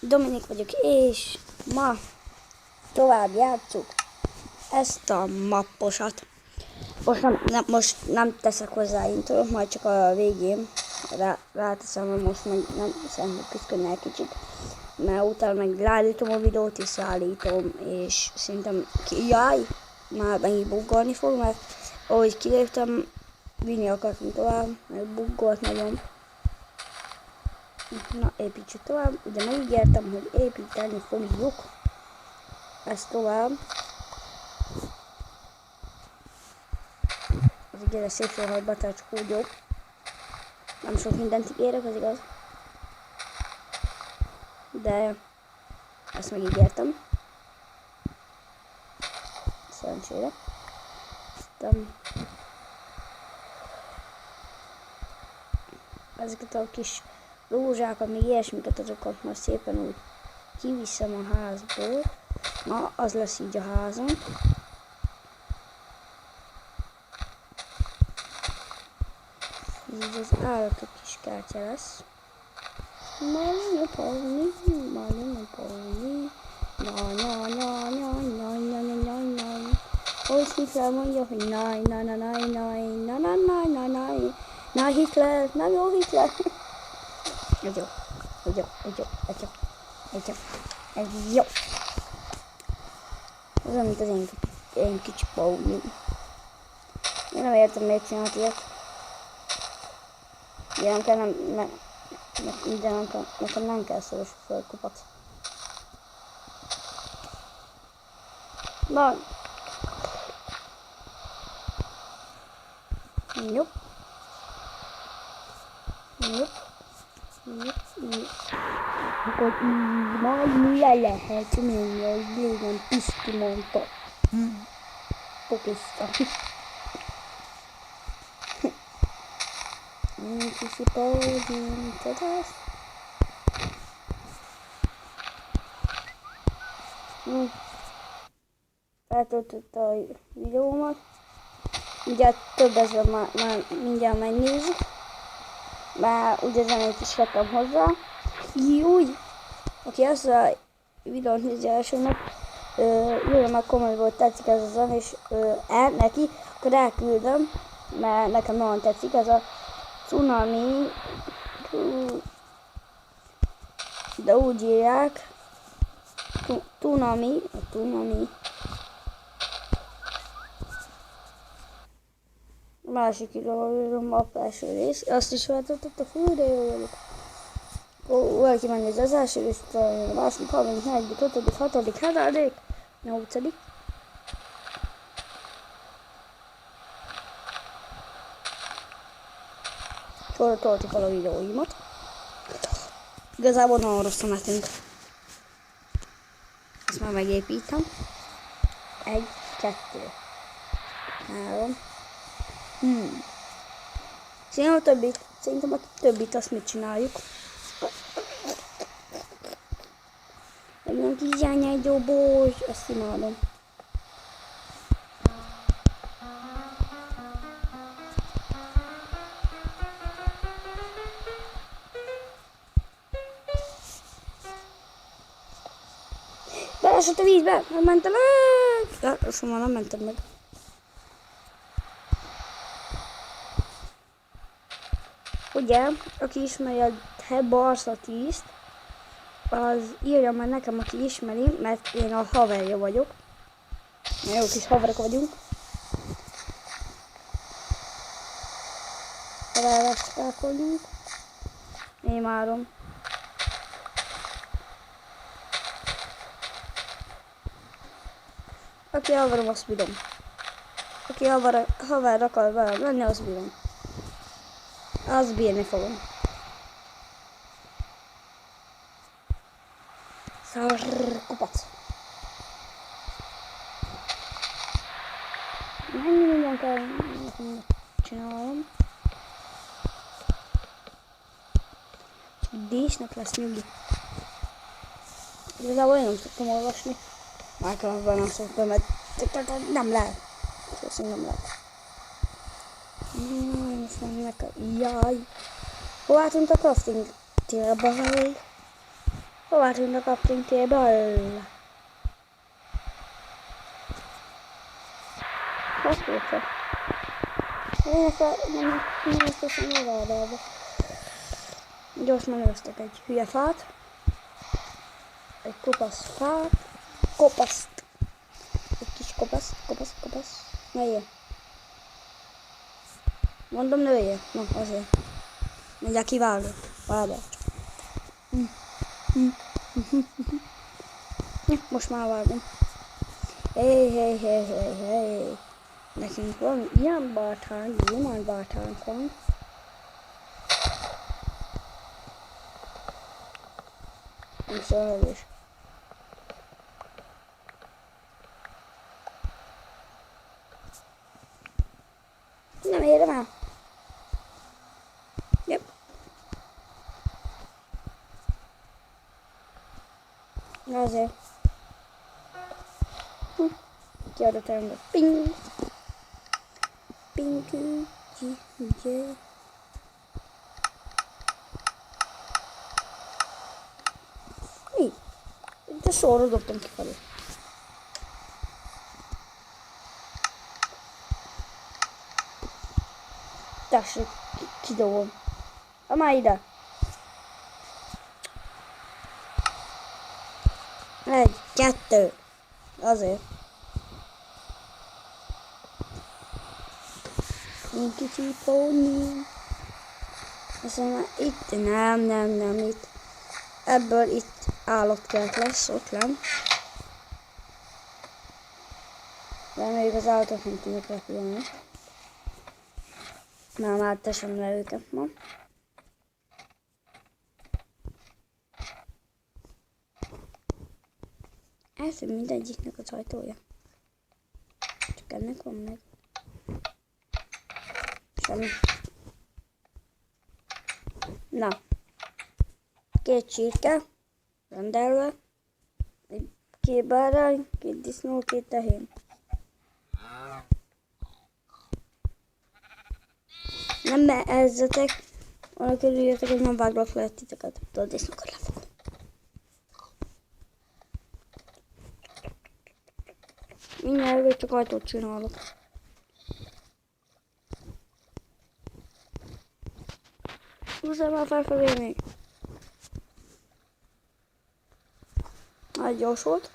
Dominik vagyok, és ma tovább játsszuk ezt a mapposat. Most nem teszek hozzá intrót, majd csak a végén ráteszem, hogy most meg nem szeretnék küzdködni egy kicsit. Mert utána meg leállítom a videót, és szállítom, és szerintem már megint buggolni fog, mert ahogy kiléptem, vinni akartam tovább, mert buggolt nagyon. Na, építsük tovább. Ugye megígértem, hogy építeni fogjuk ezt tovább. Az ígéret szépső hajba tartskódjuk. Nem sok mindent ígérek, az igaz. De ezt megígértem. Szerencsére. Aztán ezeket a kis rózsákat, még ilyesmiket, azokat majd szépen úgy kiviszem a házból. Na, az lesz így a házam. Így az állatok kis kártya lesz. Malina Pony, hogy Hitler mondja, hogy na Hitler, nem jó Hitler. Ez jó. Ez olyan, mint az én kicsi Pauli. Én nem értem, miért csinált ilyet. Nekem nem kell szoros a földkupac. Na. Jó. Akkor így majd le lehet menni, hogy légen Pisti mondta. Pokiszta. Kicsi Pauli, csodász. Feltöltötte a videómat. Ugye több ezer már mindjárt megnézzük. Már ugye zenét is raktam hozzá. Úgy, aki ezt a videót nézi elsőnek, írja meg kommentbe, hogy tetszik ez a zene, és neki, akkor elküldöm, mert nekem nagyon tetszik ez a Cunami, de úgy írják, Tunami. Másik írom a első rész, azt is feltöltött a fő, de jó vagyok. Valaki megnézi az első részt, a második, harmadik, negyedik, ötödik, hatodik, hetedik, nyolcadik. Sorra toltuk el a videóimat. Igazából nagyon rossz a netünk. Ezt már megépítem. 1, 2, 3. Szerintem a többit azt mit csináljuk. Egy ilyen kis zsányágy dobós, azt imádom. Belesett a vízbe, nem mentem meg! Ja, szóval nem mentem meg. Ugye, aki ismeri a The Barca 10-t, az írja meg nekem, aki ismeri, mert én a haverja vagyok. Jó kis haverok vagyunk. Rárászkálkodjunk. Én márom. Aki haverom, azt bírom. Aki haver akar velem lenni, azt bírom. Azt bírni fogom. Szarkupac. Mennyi minden kell csinálom. Dísznek lesz nyugi. Igazából én nem szoktam olvasni. Minecraftban nem szoktam, mert nem lehet. Szóval nem lehet. Jaj. Hová tűnt a crafting térbe? Hová tűnt a kaptintéből? Hogy furcsa. Nem ezt teszem a rádába. Gyorsan előztek egy hülye fát. Egy kopasz fát. Kopaszt. Egy kis kopasz. Ne jöjjön. Mondom, ne jöjjön. Na, azért. Mindjárt kiváló. Várjál csak. Most már vágom. Hey. Nekünk van ilyen bártánk, gyémánt bártánk van. Nem szóval is. Nem érem el. Yep. Azért. Kiadott el, ping. Pinky, yeah. Mi? De sorra dobtam kifelé. Tessék, kidobom. Már ide. Egy, kettő. Azért. Én kicsi póni. Aztán már itt, nem, itt. Ebből itt állatkert lesz, ott lenn. Reméljük az állatok nem tudnak repülni. Már teszem le őket ma. Elfűn mindegyiknek az ajtója. Csak ennek van meg. Semmi. Na. 2 csirke. Rendelve. 2 bárány, 2 disznó, 2 tehén. Nem beezzetek. Arra körüljöttek, hogy nem váglak le titeket. De a disznókat lefogom. Mindjárt csak ajtót csinálok. Húzzál már felfelé még. Nagy gyors volt.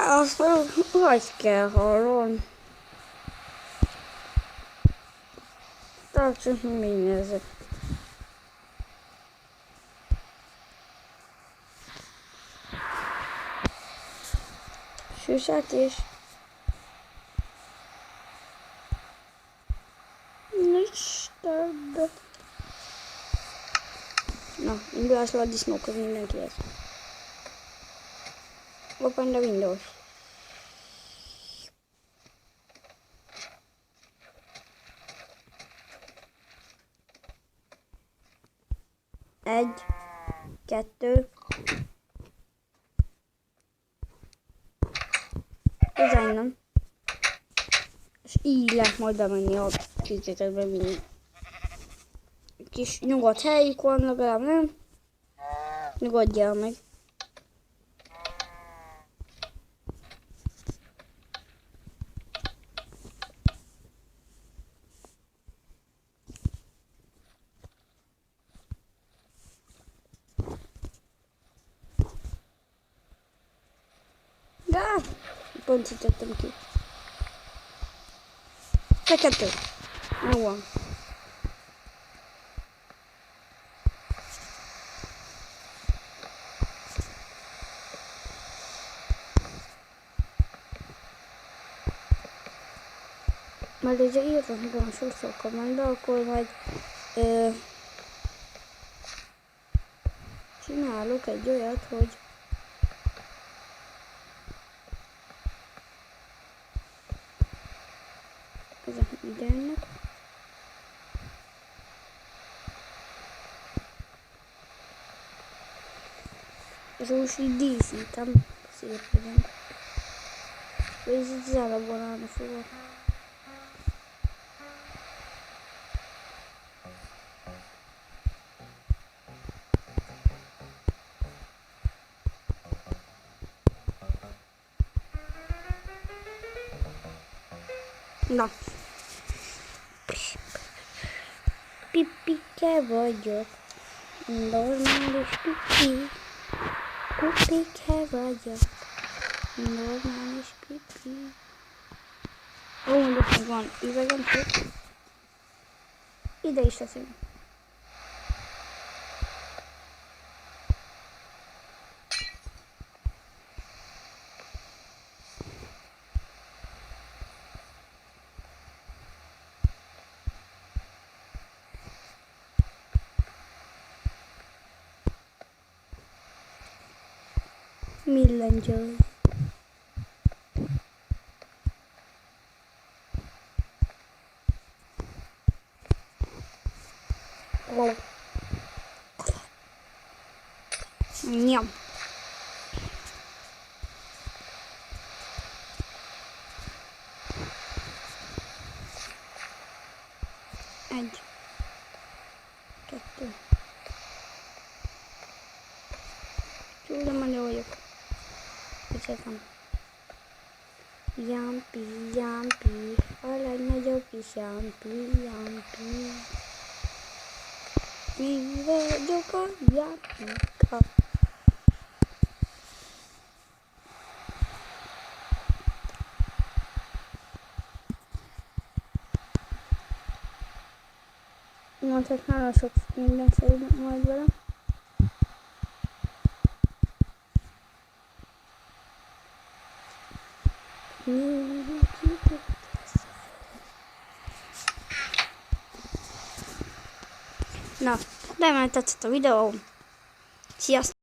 Azt hogy kell hallom. Tartsunk mindezek. Süssetés. Nincs több. Na, indulásra a disznókhoz mindenkihez. Open the windows. Egy, 2. Ez innen. És így lehet majd bemenni a csirkéket bevinni. Kis nyugodt helyük van legalább, nem? Nyugodjál meg. De pont itt tettem ki. Fekete. Jó van. Majd ugye írtam nekem a sokszor kommentbe, akkor majd csinálok egy olyat, hogy ezek ide jönnek. És most így díszítem szépen. így zárabonálni fogok. Na. Pipike vagyok. Normális pipi. Pipike vagyok. Normális pipi. Ó, mondjuk meg van üvegem, hogy ide is teszünk. Millennial. Nyom. Egy. Kettő. Tudom, menő vagyok. Köszönöm. Jampi, Jampi, a legnagyobb kis Jampi, Jampi. Mi vagyok a Jampika. Mondhat, nagyon sok minden szerintem majd vele. Na, remélem tetszett a videó. Sziasztok!